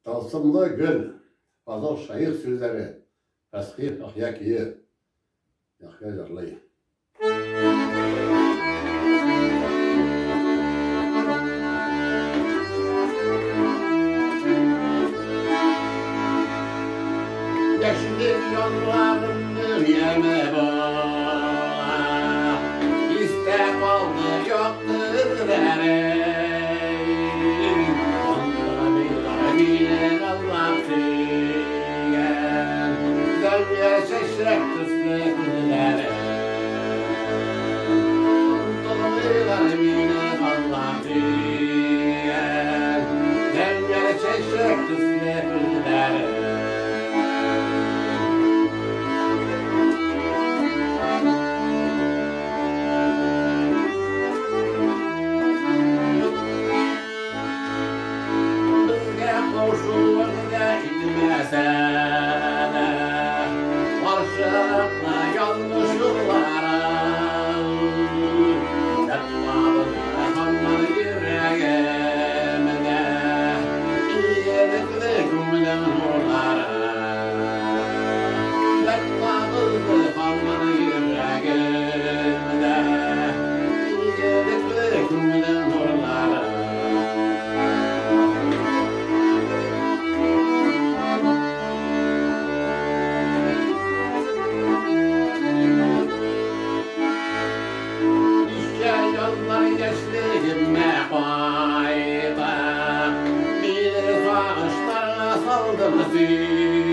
Tılsımlı gül, fazıl şayık sözleri, Feskih Ahyaki'yi, Yahya Carlı'yı. Yaşlı yollarımdır yeme bağ, İste kaldı yoktur erim, Onlara bir kalbine Allah diyen, Zevye şeşrek tüslü kızlarım, Onlara bir kalbine Allah diyen, Zevye şeşrek tüslü kızlarım, Karşılıklı yanlış yollara Yatmadım rahamlar yüreğimde İyilikli gümlüm nurlara Yatmadım rahamlar yüreğimde İyilikli gümlüm nurlara Gençliğime fayda Bir bağışlarla saldım zil